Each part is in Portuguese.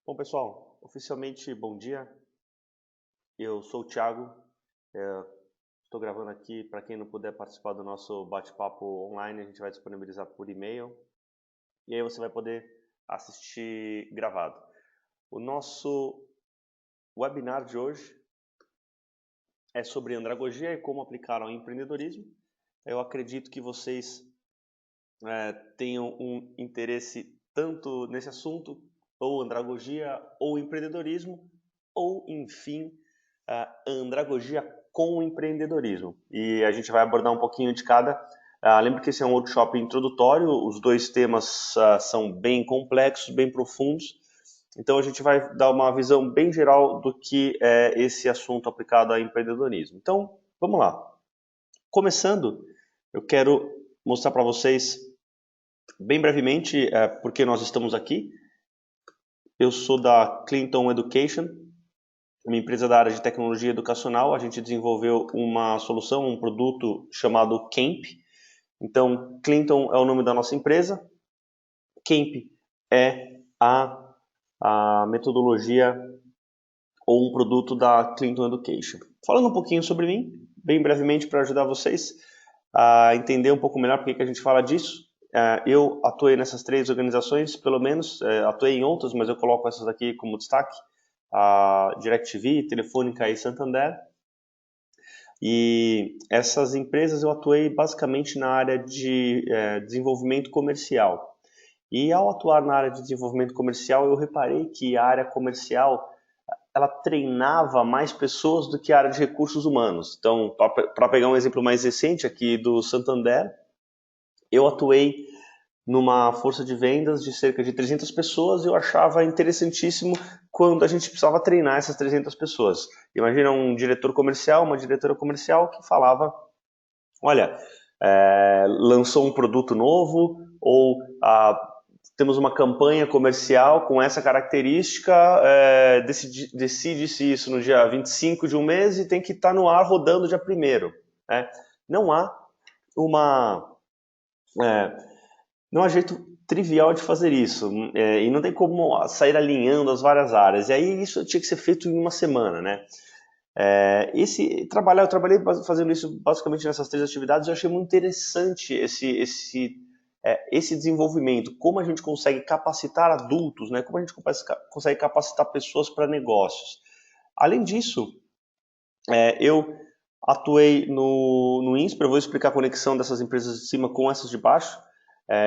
Bom, pessoal, oficialmente bom dia. Eu sou o Thiago. Estou gravando aqui. Para quem não puder participar do nosso bate-papo online, a gente vai disponibilizar por e-mail. E aí você vai poder assistir gravado. O nosso webinar de hoje é sobre andragogia e como aplicar ao empreendedorismo. Eu acredito que vocês tenham um interesse tanto nesse assunto, ou andragogia, ou empreendedorismo, ou, enfim, andragogia com empreendedorismo. E a gente vai abordar um pouquinho de cada. Lembra que esse é um workshop introdutório, os dois temas são bem complexos, bem profundos, então a gente vai dar uma visão bem geral do que é esse assunto aplicado a empreendedorismo. Então, vamos lá. Começando, eu quero mostrar para vocês bem brevemente por que nós estamos aqui. Eu sou da Clinton Education, uma empresa da área de tecnologia educacional. A gente desenvolveu uma solução, um produto chamado Camp. Então, Clinton é o nome da nossa empresa. Camp é a metodologia ou um produto da Clinton Education. Falando um pouquinho sobre mim, bem brevemente, para ajudar vocês a entender um pouco melhor por que a gente fala disso. Eu atuei nessas três organizações, pelo menos, atuei em outras, mas eu coloco essas aqui como destaque, a DirecTV, Telefônica e Santander. E essas empresas eu atuei basicamente na área de desenvolvimento comercial. E ao atuar na área de desenvolvimento comercial, eu reparei que a área comercial ela treinava mais pessoas do que a área de recursos humanos. Então, para pegar um exemplo mais recente aqui do Santander, eu atuei numa força de vendas de cerca de 300 pessoas e eu achava interessantíssimo quando a gente precisava treinar essas 300 pessoas. Imagina um diretor comercial, uma diretora comercial que falava, olha, lançou um produto novo ou temos uma campanha comercial com essa característica, decide-se isso no dia 25 de um mês e tem que estar no ar rodando dia 1º. Né? Não há não há jeito trivial de fazer isso, e não tem como sair alinhando as várias áreas. E aí isso tinha que ser feito em uma semana, né? Eu trabalhei fazendo isso basicamente nessas três atividades. Eu achei muito interessante esse desenvolvimento, como a gente consegue capacitar adultos, né? Como a gente consegue capacitar pessoas para negócios. Além disso, eu atuei no INSPER. Eu vou explicar a conexão dessas empresas de cima com essas de baixo.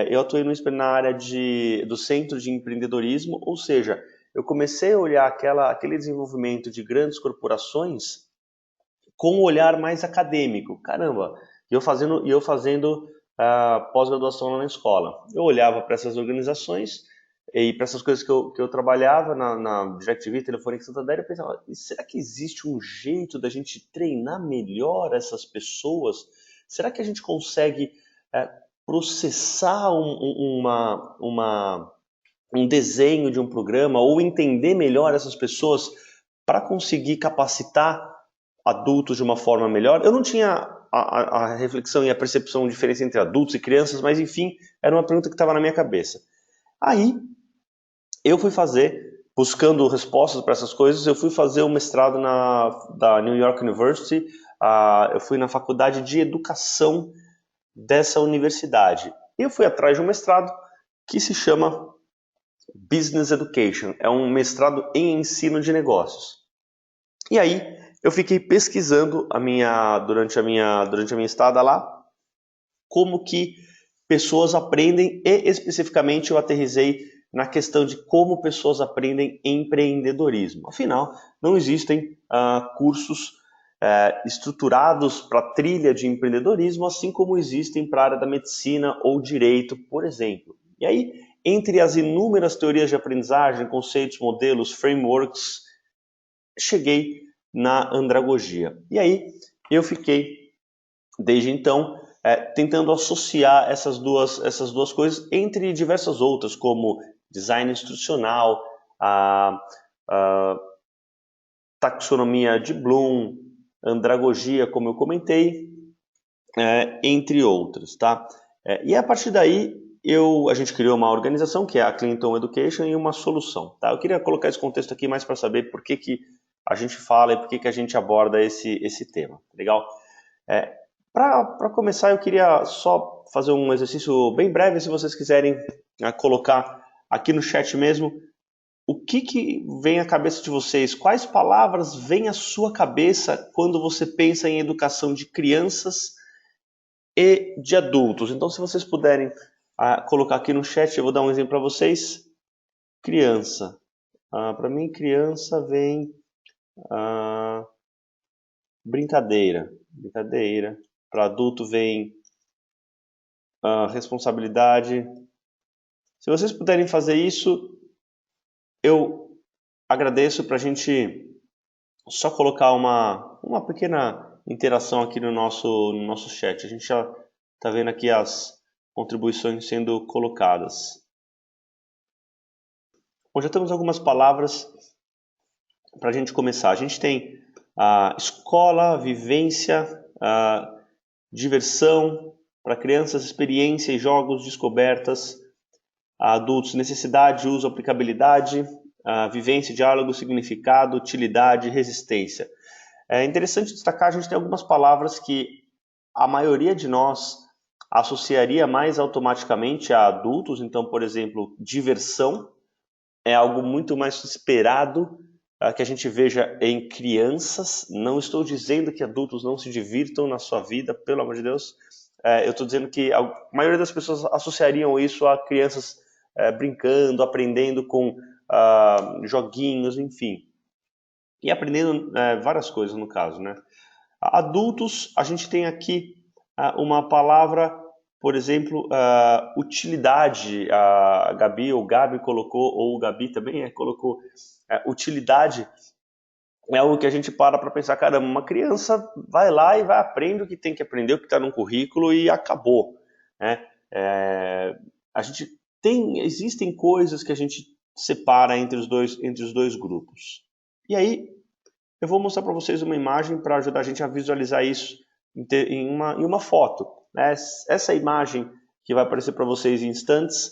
Eu atuei no INSPER na área do Centro de Empreendedorismo, ou seja, eu comecei a olhar aquele desenvolvimento de grandes corporações com um olhar mais acadêmico. Caramba, e eu fazendo pós-graduação lá na escola. Eu olhava para essas organizações e para essas coisas que eu trabalhava na DirecTV, Telefônica e Santander, eu pensava, será que existe um jeito da gente treinar melhor essas pessoas? Será que a gente consegue processar um desenho de um programa ou entender melhor essas pessoas para conseguir capacitar adultos de uma forma melhor? Eu não tinha a reflexão e a percepção de diferença entre adultos e crianças, mas enfim, era uma pergunta que estava na minha cabeça. Aí, eu fui buscando respostas para essas coisas, eu fui fazer um mestrado da New York University. Eu fui na faculdade de educação dessa universidade. Eu fui atrás de um mestrado que se chama Business Education. É um mestrado em ensino de negócios. E aí, eu fiquei pesquisando durante a minha estada lá, como que pessoas aprendem, e especificamente eu aterrisei na questão de como pessoas aprendem empreendedorismo. Afinal, não existem cursos estruturados para trilha de empreendedorismo, assim como existem para a área da medicina ou direito, por exemplo. E aí, entre as inúmeras teorias de aprendizagem, conceitos, modelos, frameworks, cheguei na andragogia. E aí, eu fiquei, desde então, tentando associar essas duas coisas entre diversas outras, como design instrucional, a taxonomia de Bloom, andragogia, como eu comentei, entre outras, tá? E a partir daí a gente criou uma organização que é a Clinton Education e uma solução. Tá? Eu queria colocar esse contexto aqui mais para saber por que a gente fala e por que a gente aborda esse tema. Legal? Para começar, eu queria só fazer um exercício bem breve, se vocês quiserem colocar aqui no chat mesmo, o que vem à cabeça de vocês? Quais palavras vêm à sua cabeça quando você pensa em educação de crianças e de adultos? Então, se vocês puderem colocar aqui no chat, eu vou dar um exemplo para vocês. Criança. Para mim, criança vem brincadeira. Brincadeira. Para adulto vem responsabilidade. Se vocês puderem fazer isso, eu agradeço para a gente só colocar uma pequena interação aqui no nosso chat. A gente já está vendo aqui as contribuições sendo colocadas. Bom, já temos algumas palavras para a gente começar. A gente tem escola, vivência, diversão, para crianças, experiência e jogos, descobertas, adultos, necessidade, uso, aplicabilidade, vivência, diálogo, significado, utilidade, resistência. É interessante destacar, a gente tem algumas palavras que a maioria de nós associaria mais automaticamente a adultos. Então, por exemplo, diversão é algo muito mais esperado que a gente veja em crianças. Não estou dizendo que adultos não se divirtam na sua vida, pelo amor de Deus. Eu estou dizendo que a maioria das pessoas associariam isso a crianças brincando, aprendendo com joguinhos, enfim. E aprendendo várias coisas, no caso, né? Adultos, a gente tem aqui uma palavra, por exemplo, utilidade. A Gabi, ou Gabi colocou, ou o Gabi também colocou utilidade. É algo que a gente para pensar, caramba, uma criança vai lá e vai aprender o que tem que aprender, o que está no currículo e acabou. Né? A gente existem coisas que a gente separa entre os dois grupos. E aí, eu vou mostrar para vocês uma imagem para ajudar a gente a visualizar isso em uma foto. Essa imagem que vai aparecer para vocês em instantes,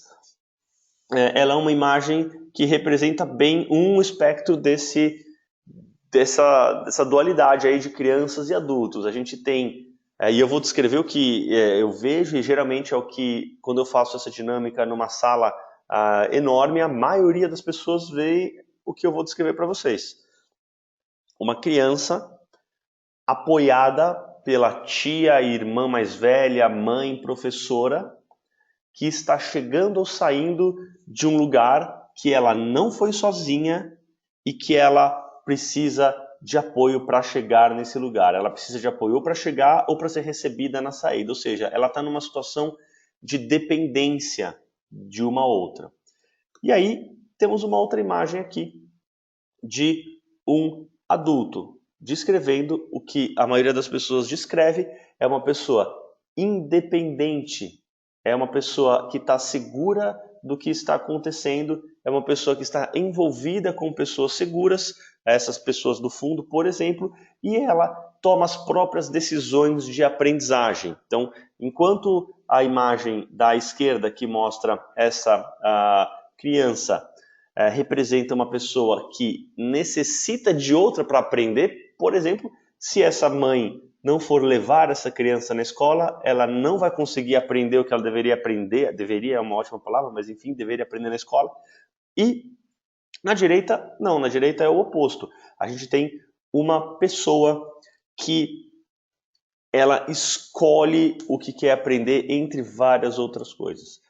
ela é uma imagem que representa bem um espectro dessa dualidade aí de crianças e adultos. A gente tem, e eu vou descrever o que eu vejo, e geralmente é o que, quando eu faço essa dinâmica numa sala enorme, a maioria das pessoas vê o que eu vou descrever para vocês. Uma criança apoiada pela tia, irmã mais velha, mãe, professora, que está chegando ou saindo de um lugar que ela não foi sozinha e que ela precisa de apoio para chegar nesse lugar. Ela precisa de apoio ou para chegar ou para ser recebida na saída. Ou seja, ela está numa situação de dependência de uma outra. E aí temos uma outra imagem aqui de um adulto descrevendo o que a maioria das pessoas descreve. É uma pessoa independente, é uma pessoa que está segura do que está acontecendo, é uma pessoa que está envolvida com pessoas seguras, essas pessoas do fundo, por exemplo, e ela toma as próprias decisões de aprendizagem. Então, enquanto a imagem da esquerda que mostra essa criança representa uma pessoa que necessita de outra para aprender, por exemplo, se essa mãe não for levar essa criança na escola, ela não vai conseguir aprender o que ela deveria aprender. Deveria é uma ótima palavra, mas enfim, deveria aprender na escola. E na direita, não, na direita é o oposto. A gente tem uma pessoa que ela escolhe o que quer aprender entre várias outras coisas.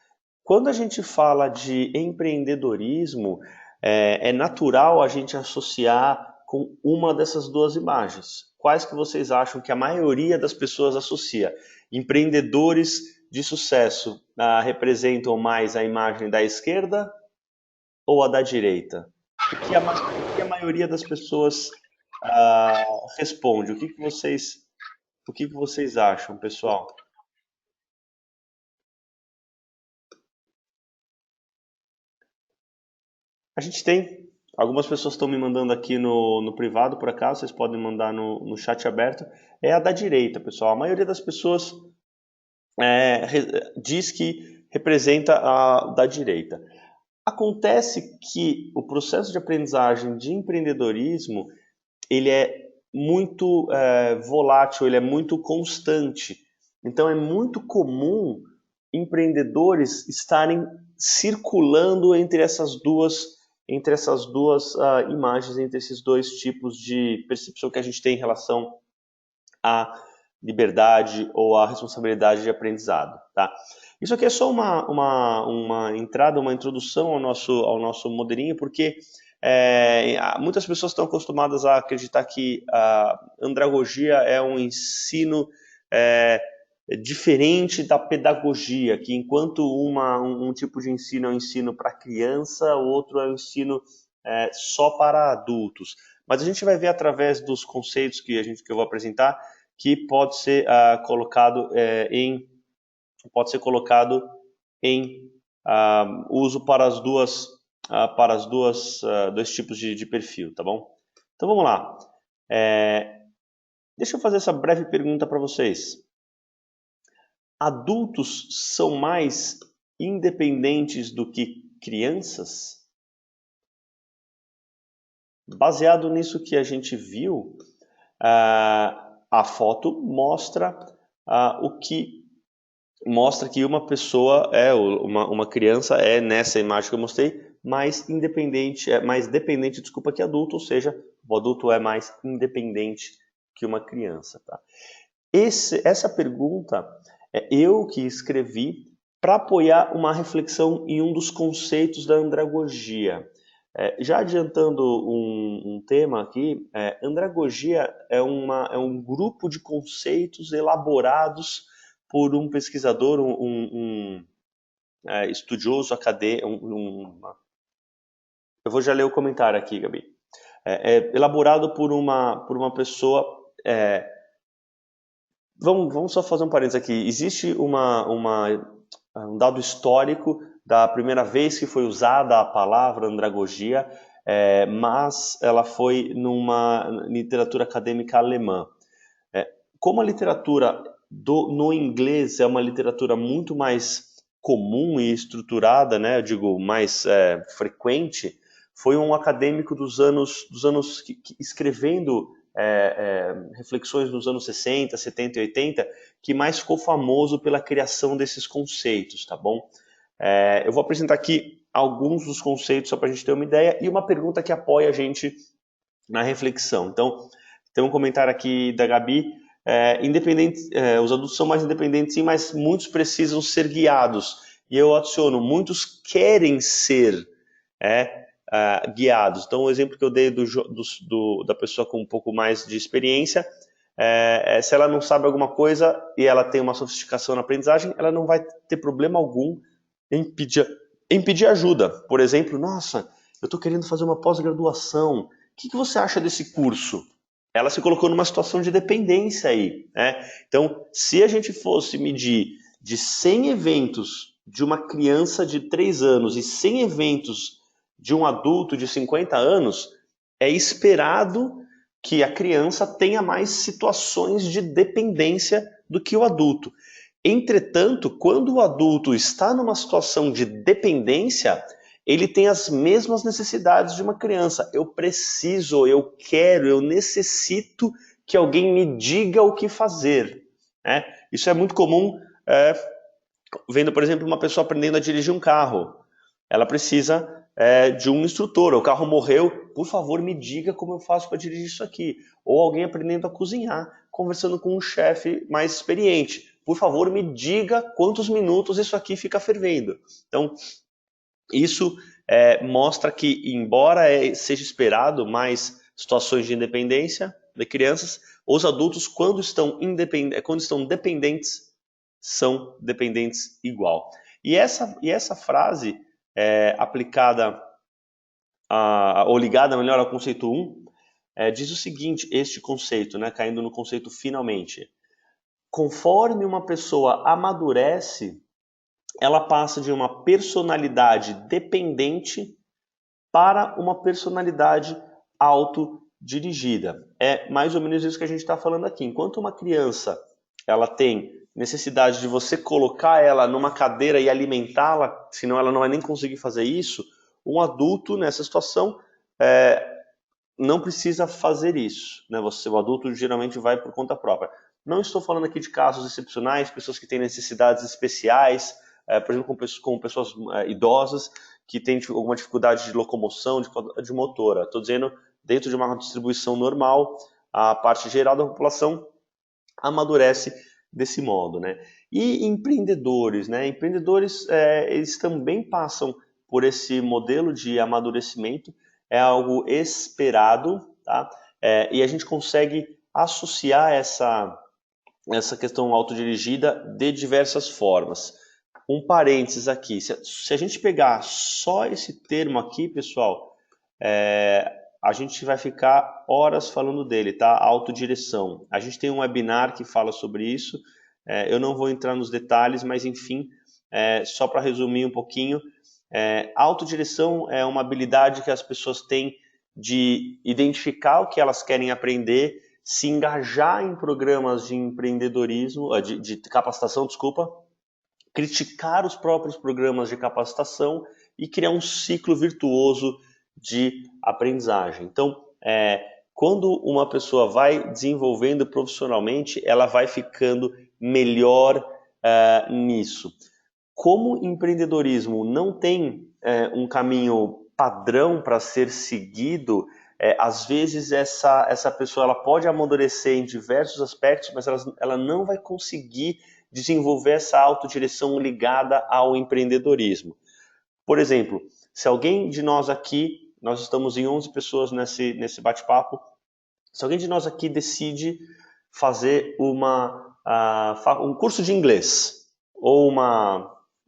Quando a gente fala de empreendedorismo, é natural a gente associar com uma dessas duas imagens. Quais que vocês acham que a maioria das pessoas associa? Empreendedores de sucesso representam mais a imagem da esquerda ou a da direita? O que a maioria das pessoas responde? O que vocês acham, pessoal? A gente tem. Algumas pessoas estão me mandando aqui no privado, por acaso, vocês podem mandar no chat aberto. É a da direita, pessoal. A maioria das pessoas diz que representa a da direita. Acontece que o processo de aprendizagem de empreendedorismo ele é muito volátil, ele é muito constante. Então é muito comum empreendedores estarem circulando entre essas duas imagens, entre esses dois tipos de percepção que a gente tem em relação à liberdade ou à responsabilidade de aprendizado, tá? Isso aqui é só uma entrada, uma introdução ao nosso modelinho, porque muitas pessoas estão acostumadas a acreditar que a andragogia é um ensino diferente da pedagogia, que enquanto um tipo de ensino é um ensino para criança, o outro é um ensino só para adultos. Mas a gente vai ver através dos conceitos que eu vou apresentar que pode ser colocado em uso para as dois tipos de perfil, tá bom? Então vamos lá. Deixa eu fazer essa breve pergunta para vocês. Adultos são mais independentes do que crianças? Baseado nisso que a gente viu, a foto mostra que uma pessoa uma criança nessa imagem que eu mostrei mais dependente, que adulto, ou seja, o adulto é mais independente que uma criança, tá? Essa pergunta eu que escrevi para apoiar uma reflexão em um dos conceitos da andragogia. Já adiantando um tema aqui, andragogia é um grupo de conceitos elaborados por um pesquisador, estudioso acadêmico. Eu vou já ler o comentário aqui, Gabi. Elaborado por uma pessoa. Vamos só fazer um parênteses aqui. Existe um dado histórico da primeira vez que foi usada a palavra andragogia, mas ela foi numa literatura acadêmica alemã. Como a literatura no inglês é uma literatura muito mais comum e estruturada, né, eu digo mais frequente, foi um acadêmico dos anos escrevendo reflexões nos anos 60, 70 e 80 que mais ficou famoso pela criação desses conceitos, tá bom? Eu vou apresentar aqui alguns dos conceitos só para a gente ter uma ideia e uma pergunta que apoia a gente na reflexão. Então, tem um comentário aqui da Gabi. Os adultos são mais independentes, sim, mas muitos precisam ser guiados. E eu adiciono, muitos querem ser guiados. Então, o exemplo que eu dei da pessoa com um pouco mais de experiência, se ela não sabe alguma coisa e ela tem uma sofisticação na aprendizagem, ela não vai ter problema algum em pedir ajuda. Por exemplo, nossa, eu estou querendo fazer uma pós-graduação, o que você acha desse curso? Ela se colocou numa situação de dependência aí, né? Então, se a gente fosse medir de 100 eventos de uma criança de 3 anos e 100 eventos de um adulto de 50 anos, é esperado que a criança tenha mais situações de dependência do que o adulto. Entretanto, quando o adulto está numa situação de dependência, ele tem as mesmas necessidades de uma criança. Eu preciso, eu quero, eu necessito que alguém me diga o que fazer. Isso é muito comum vendo, por exemplo, uma pessoa aprendendo a dirigir um carro. Ela precisa de um instrutor. O carro morreu, por favor, me diga como eu faço para dirigir isso aqui. Ou alguém aprendendo a cozinhar, conversando com um chefe mais experiente. Por favor, me diga quantos minutos isso aqui fica fervendo. Então, isso mostra que, embora seja esperado mais situações de independência de crianças, os adultos, quando estão dependentes, são dependentes igual. E essa frase aplicada ou ligada melhor ao conceito 1, diz o seguinte, este conceito, né, caindo no conceito finalmente. Conforme uma pessoa amadurece, ela passa de uma personalidade dependente para uma personalidade autodirigida. É mais ou menos isso que a gente está falando aqui. Enquanto uma criança ela tem necessidade de você colocar ela numa cadeira e alimentá-la, senão ela não vai nem conseguir fazer isso, um adulto nessa situação não precisa fazer isso, né? O adulto geralmente vai por conta própria. Não estou falando aqui de casos excepcionais, pessoas que têm necessidades especiais, por exemplo, com pessoas idosas que têm alguma dificuldade de locomoção, de motora. Estou dizendo, dentro de uma distribuição normal, a parte geral da população amadurece desse modo, né? E empreendedores, né? Empreendedores, eles também passam por esse modelo de amadurecimento, é algo esperado, tá? E a gente consegue associar essa questão autodirigida de diversas formas. Um parênteses aqui, se a gente pegar só esse termo aqui, pessoal, a gente vai ficar horas falando dele, tá? Autodireção. A gente tem um webinar que fala sobre isso, eu não vou entrar nos detalhes, mas enfim, só para resumir um pouquinho, autodireção é uma habilidade que as pessoas têm de identificar o que elas querem aprender, se engajar em programas de empreendedorismo, de capacitação, desculpa, criticar os próprios programas de capacitação e criar um ciclo virtuoso de aprendizagem. Então, quando uma pessoa vai desenvolvendo profissionalmente, ela vai ficando melhor nisso. Como empreendedorismo não tem um caminho padrão para ser seguido, às vezes essa pessoa ela pode amadurecer em diversos aspectos, mas ela não vai conseguir desenvolver essa autodireção ligada ao empreendedorismo. Por exemplo, se alguém de nós aqui, nós estamos em 11 pessoas nesse bate-papo, se alguém de nós aqui decide fazer um curso de inglês, ou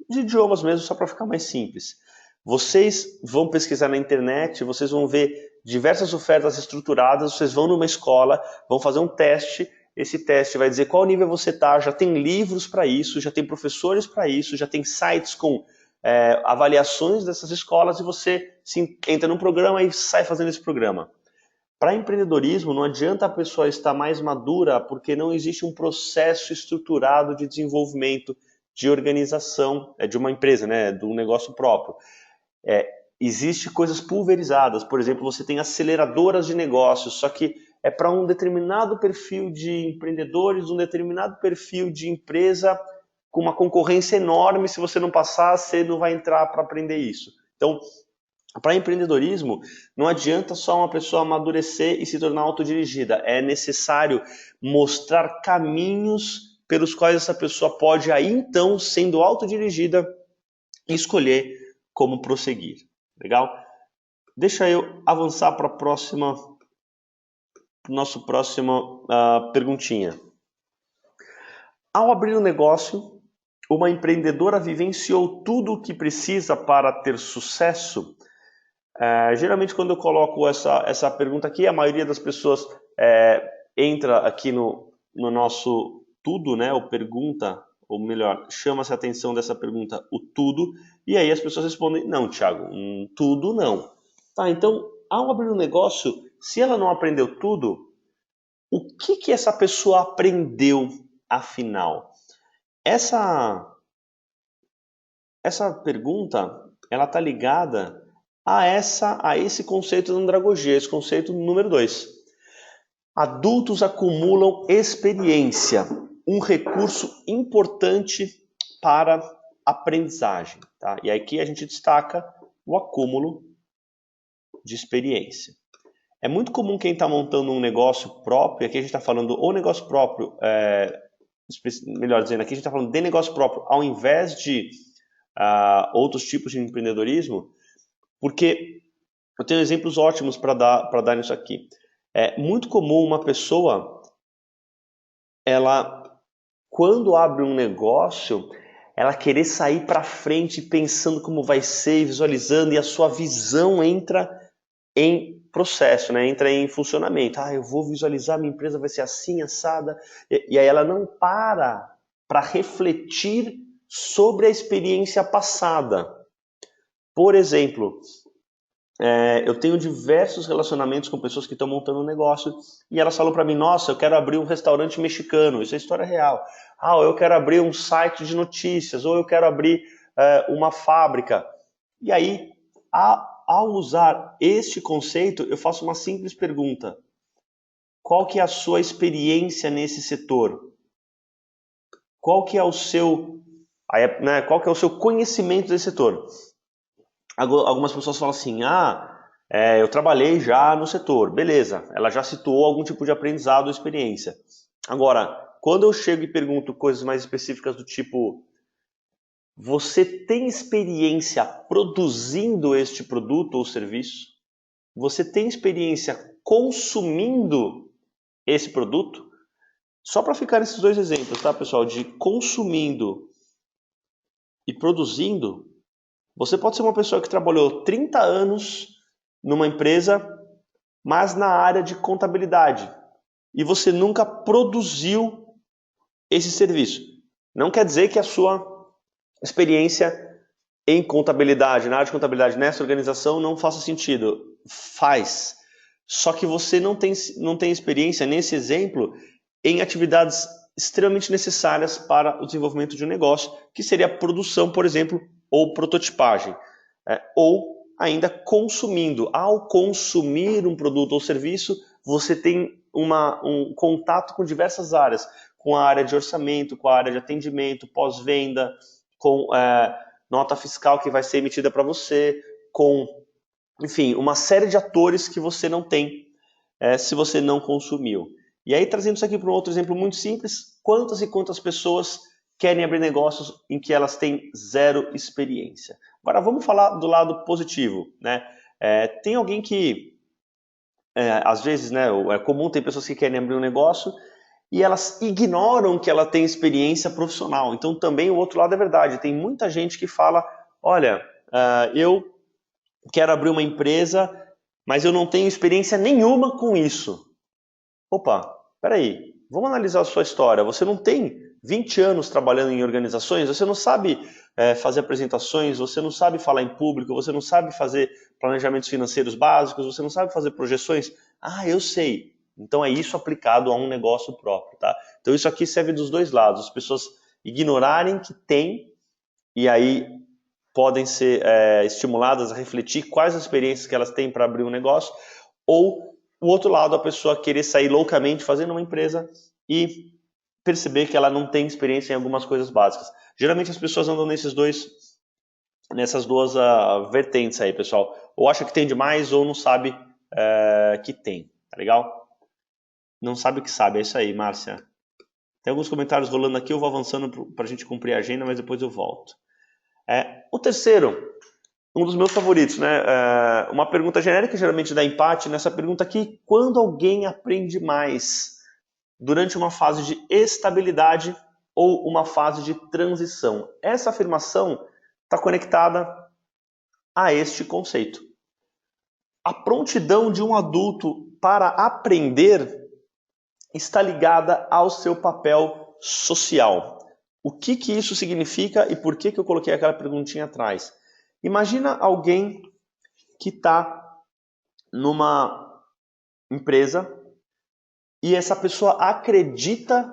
de idiomas mesmo, só para ficar mais simples, vocês vão pesquisar na internet, vocês vão ver diversas ofertas estruturadas, vocês vão numa escola, vão fazer um teste, esse teste vai dizer qual nível você está, já tem livros para isso, já tem professores para isso, já tem sites com avaliações dessas escolas e você entra num programa e sai fazendo esse programa. Para empreendedorismo, não adianta a pessoa estar mais madura porque não existe um processo estruturado de desenvolvimento, de organização de uma empresa, né, de um negócio próprio. Existe coisas pulverizadas, por exemplo, você tem aceleradoras de negócios, só que é para um determinado perfil de empreendedores, um determinado perfil de empresa com uma concorrência enorme. Se você não passar, você não vai entrar para aprender isso. Então, para empreendedorismo, não adianta só uma pessoa amadurecer e se tornar autodirigida. É necessário mostrar caminhos pelos quais essa pessoa pode, aí então, sendo autodirigida, escolher como prosseguir. Legal? Deixa eu avançar para a nossa próxima perguntinha. Ao abrir um negócio, uma empreendedora vivenciou tudo o que precisa para ter sucesso? Geralmente, quando eu coloco essa pergunta aqui, a maioria das pessoas entra aqui no nosso tudo, né? Ou pergunta, ou melhor, chama-se a atenção dessa pergunta, o tudo, e aí as pessoas respondem, não, Thiago, tudo não. Tá, então, ao abrir um negócio, se ela não aprendeu tudo, o que essa pessoa aprendeu afinal? Essa pergunta, ela está ligada a esse conceito da andragogia, esse conceito número 2. Adultos acumulam experiência, um recurso importante para aprendizagem. Tá? E aqui a gente destaca o acúmulo de experiência. É muito comum quem está montando um negócio próprio, aqui a gente está falando o negócio próprio, melhor dizendo, aqui a gente está falando de negócio próprio, ao invés de outros tipos de empreendedorismo, porque eu tenho exemplos ótimos para dar nisso aqui. É muito comum uma pessoa, ela, quando abre um negócio, ela querer sair para frente pensando como vai ser, visualizando, e a sua visão entra em processo, né? Entra em funcionamento. Eu vou visualizar, minha empresa vai ser assim, assada. E aí ela não para refletir sobre a experiência passada. Por exemplo, eu tenho diversos relacionamentos com pessoas que estão montando um negócio e elas falam para mim, nossa, eu quero abrir um restaurante mexicano, isso é história real. ou eu quero abrir um site de notícias, ou eu quero abrir uma fábrica. E aí, ao usar este conceito, eu faço uma simples pergunta. Qual que é a sua experiência nesse setor? Qual que é o seu, qual que é o seu conhecimento desse setor? Algumas pessoas falam assim, eu trabalhei já no setor. Beleza, ela já situou algum tipo de aprendizado ou experiência. Agora, quando eu chego e pergunto coisas mais específicas do tipo, você tem experiência produzindo este produto ou serviço? Você tem experiência consumindo esse produto? Só para ficar nesses dois exemplos, tá, pessoal? De consumindo e produzindo, você pode ser uma pessoa que trabalhou 30 anos numa empresa, mas na área de contabilidade, e você nunca produziu esse serviço. Não quer dizer que a sua experiência em contabilidade, na área de contabilidade nessa organização não faça sentido. Faz. Só que você não tem experiência, nesse exemplo, em atividades extremamente necessárias para o desenvolvimento de um negócio, que seria a produção, por exemplo, ou prototipagem. Ou ainda consumindo. Ao consumir um produto ou serviço, você tem um contato com diversas áreas, com a área de orçamento, com a área de atendimento, pós-venda, com nota fiscal que vai ser emitida para você, com, enfim, uma série de atores que você não tem se você não consumiu. E aí, trazendo isso aqui para um outro exemplo muito simples, quantas e quantas pessoas querem abrir negócios em que elas têm zero experiência? Agora, vamos falar do lado positivo, né? Tem alguém que, às vezes, né, é comum ter pessoas que querem abrir um negócio e elas ignoram que ela tem experiência profissional. Então, também o outro lado é verdade. Tem muita gente que fala, olha, eu quero abrir uma empresa, mas eu não tenho experiência nenhuma com isso. Opa, peraí, vamos analisar a sua história. Você não tem 20 anos trabalhando em organizações, você não sabe fazer apresentações, você não sabe falar em público, você não sabe fazer planejamentos financeiros básicos, você não sabe fazer projeções. Eu sei. Então é isso aplicado a um negócio próprio, tá? Então isso aqui serve dos dois lados. As pessoas ignorarem que tem e aí podem ser estimuladas a refletir quais as experiências que elas têm para abrir um negócio, ou o outro lado, a pessoa querer sair loucamente fazendo uma empresa e perceber que ela não tem experiência em algumas coisas básicas. Geralmente as pessoas andam nessas duas vertentes aí, pessoal. Ou acha que tem demais ou não sabe que tem, tá legal? Não sabe o que sabe, é isso aí, Márcia. Tem alguns comentários rolando aqui, eu vou avançando para a gente cumprir a agenda, mas depois eu volto. O terceiro, um dos meus favoritos, né? Uma pergunta genérica geralmente dá empate. Nessa pergunta aqui, quando alguém aprende mais? Durante uma fase de estabilidade ou uma fase de transição? Essa afirmação está conectada a este conceito. A prontidão de um adulto para aprender está ligada ao seu papel social. O que isso significa e por que eu coloquei aquela perguntinha atrás? Imagina alguém que está numa empresa e essa pessoa acredita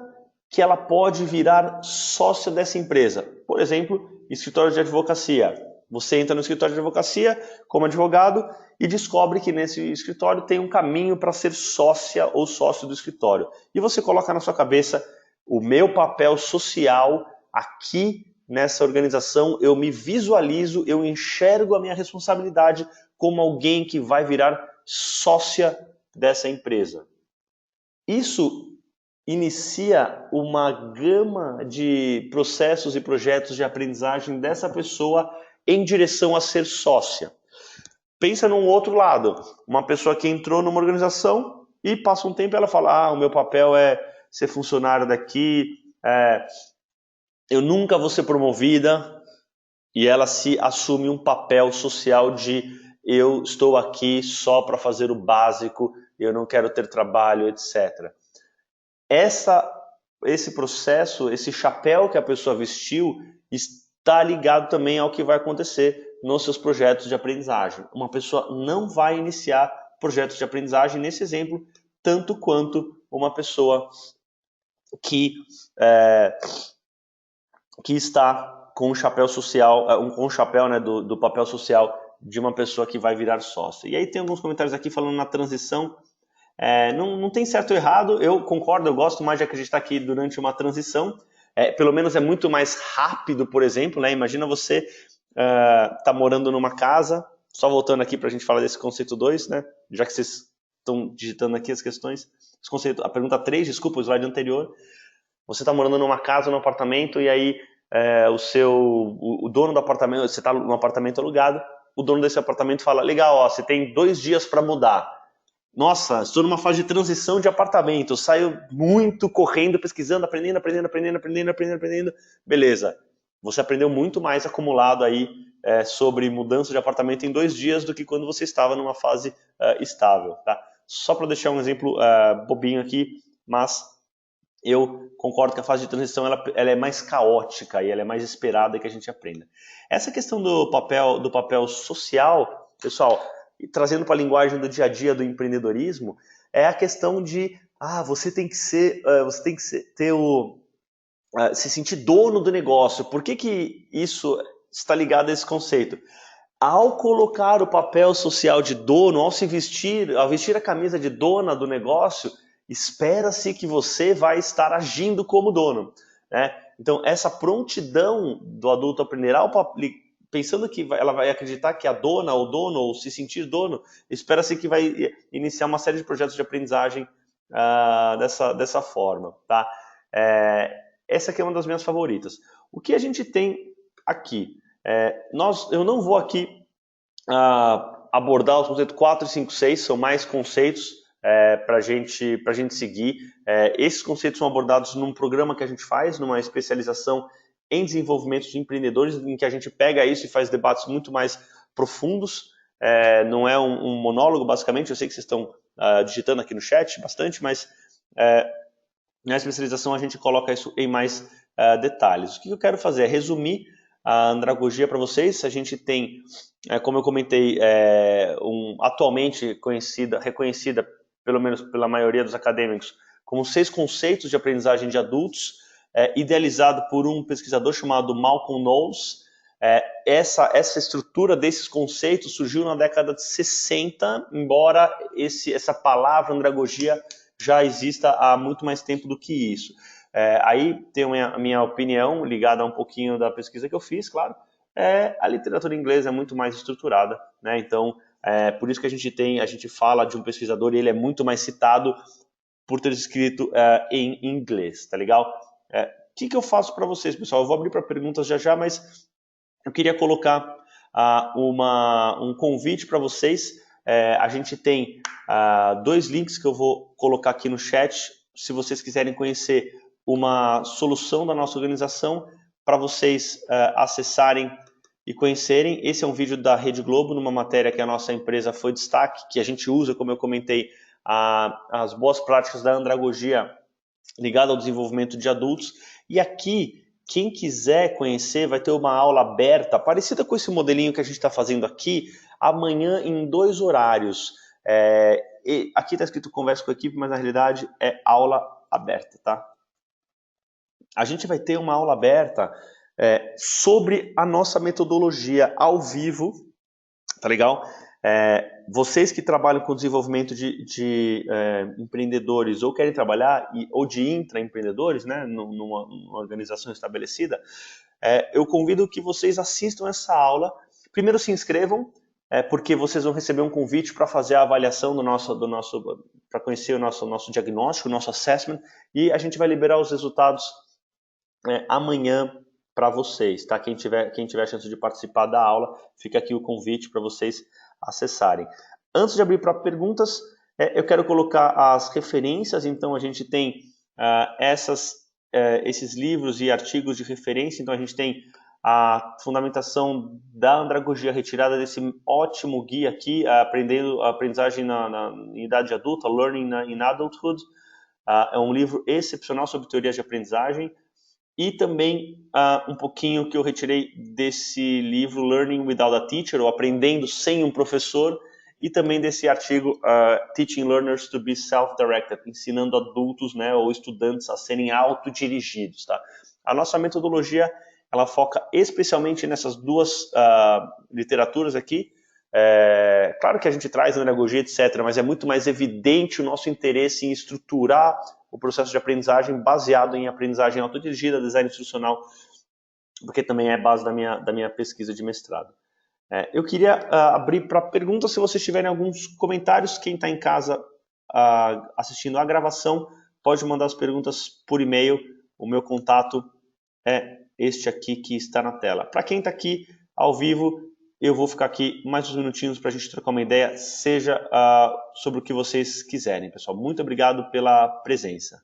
que ela pode virar sócia dessa empresa. Por exemplo, escritório de advocacia. Você entra no escritório de advocacia como advogado e descobre que nesse escritório tem um caminho para ser sócia ou sócio do escritório. E você coloca na sua cabeça o meu papel social aqui nessa organização, eu me visualizo, eu enxergo a minha responsabilidade como alguém que vai virar sócia dessa empresa. Isso inicia uma gama de processos e projetos de aprendizagem dessa pessoa em direção a ser sócia. Pensa num outro lado, uma pessoa que entrou numa organização e passa um tempo e ela fala, o meu papel é ser funcionário daqui, eu nunca vou ser promovida, e ela se assume um papel social de eu estou aqui só para fazer o básico, eu não quero ter trabalho, etc. Esse processo, esse chapéu que a pessoa vestiu, está ligado também ao que vai acontecer nos seus projetos de aprendizagem. Uma pessoa não vai iniciar projetos de aprendizagem, nesse exemplo, tanto quanto uma pessoa que está com o chapéu social, com o chapéu, né, do papel social de uma pessoa que vai virar sócia. E aí tem alguns comentários aqui falando na transição. Não tem certo ou errado, eu concordo, eu gosto mais de acreditar que durante uma transição, pelo menos é muito mais rápido, por exemplo, né? Imagina você tá morando numa casa, só voltando aqui para a gente falar desse conceito 2, né? Já que vocês estão digitando aqui as questões, a pergunta 3, desculpa, o slide anterior, você está morando numa casa, num apartamento, e aí o dono do apartamento, você está num apartamento alugado, o dono desse apartamento fala, legal, ó, você tem 2 dias para mudar. Nossa, estou numa fase de transição de apartamento, eu saio muito correndo, pesquisando, aprendendo. Beleza, você aprendeu muito mais acumulado aí sobre mudança de apartamento em 2 dias do que quando você estava numa fase estável, tá? Só para deixar um exemplo bobinho aqui, mas eu concordo que a fase de transição ela é mais caótica e ela é mais esperada que a gente aprenda. Essa questão do papel social, pessoal, trazendo para a linguagem do dia a dia do empreendedorismo, é a questão de você tem que se sentir dono do negócio. Por que isso está ligado a esse conceito? Ao colocar o papel social de dono, ao vestir a camisa de dona do negócio, espera-se que você vai estar agindo como dono, né? Então, essa prontidão do adulto aprender, pensando que ela vai acreditar que a dona, ou dono, ou se sentir dono, espera-se que vai iniciar uma série de projetos de aprendizagem dessa forma, tá? Essa aqui é uma das minhas favoritas. O que a gente tem aqui? Eu não vou aqui abordar os conceitos 4, 5, 6, são mais conceitos para a gente seguir. Esses conceitos são abordados num programa que a gente faz, numa especialização em desenvolvimento de empreendedores, em que a gente pega isso e faz debates muito mais profundos. Não é um monólogo, basicamente. Eu sei que vocês estão digitando aqui no chat bastante, mas na especialização a gente coloca isso em mais detalhes. O que eu quero fazer é resumir a andragogia para vocês. A gente tem, como eu comentei, atualmente reconhecida, pelo menos pela maioria dos acadêmicos, como 6 conceitos de aprendizagem de adultos, idealizado por um pesquisador chamado Malcolm Knowles. Essa estrutura desses conceitos surgiu na década de 60, embora essa palavra andragogia já exista há muito mais tempo do que isso. Aí tem a minha opinião, ligada a um pouquinho da pesquisa que eu fiz, claro. A literatura inglesa é muito mais estruturada, né? Então, por isso que a gente fala de um pesquisador e ele é muito mais citado por ter escrito em inglês, tá legal? O que eu faço para vocês, pessoal? Eu vou abrir para perguntas já, mas eu queria colocar um convite para vocês. A gente tem 2 links que eu vou colocar aqui no chat, se vocês quiserem conhecer uma solução da nossa organização, para vocês acessarem e conhecerem. Esse é um vídeo da Rede Globo, numa matéria que a nossa empresa foi destaque, que a gente usa, como eu comentei, as boas práticas da andragogia ligada ao desenvolvimento de adultos. E aqui, quem quiser conhecer, vai ter uma aula aberta, parecida com esse modelinho que a gente está fazendo aqui, amanhã em 2 horários. Aqui está escrito conversa com a equipe, mas na realidade é aula aberta, tá? A gente vai ter uma aula aberta sobre a nossa metodologia ao vivo, tá legal? Vocês que trabalham com desenvolvimento de empreendedores ou querem trabalhar, ou de intraempreendedores, né, numa organização estabelecida, eu convido que vocês assistam essa aula. Primeiro se inscrevam, porque vocês vão receber um convite para fazer a avaliação para conhecer o nosso diagnóstico, o nosso assessment, e a gente vai liberar os resultados amanhã para vocês, tá? Quem tiver a chance de participar da aula, fica aqui o convite para vocês acessarem. Antes de abrir para perguntas, eu quero colocar as referências. Então a gente tem esses livros e artigos de referência. Então a gente tem a fundamentação da andragogia retirada desse ótimo guia aqui, aprendizagem em idade adulta, Learning in Adulthood. É um livro excepcional sobre teorias de aprendizagem. E também um pouquinho que eu retirei desse livro, Learning Without a Teacher, ou Aprendendo Sem um Professor, e também desse artigo Teaching Learners to be Self-Directed, ensinando adultos, né, ou estudantes a serem autodirigidos. Tá? A nossa metodologia ela foca especialmente nessas duas literaturas aqui. Claro que a gente traz andragogia, etc., mas é muito mais evidente o nosso interesse em estruturar o processo de aprendizagem baseado em aprendizagem autodirigida, design instrucional, porque também é base da minha pesquisa de mestrado. Eu queria abrir para perguntas, se vocês tiverem alguns comentários. Quem está em casa assistindo a gravação pode mandar as perguntas por e-mail. O meu contato é este aqui que está na tela. Para quem está aqui ao vivo, eu vou ficar aqui mais uns minutinhos para a gente trocar uma ideia, seja sobre o que vocês quiserem, pessoal. Muito obrigado pela presença.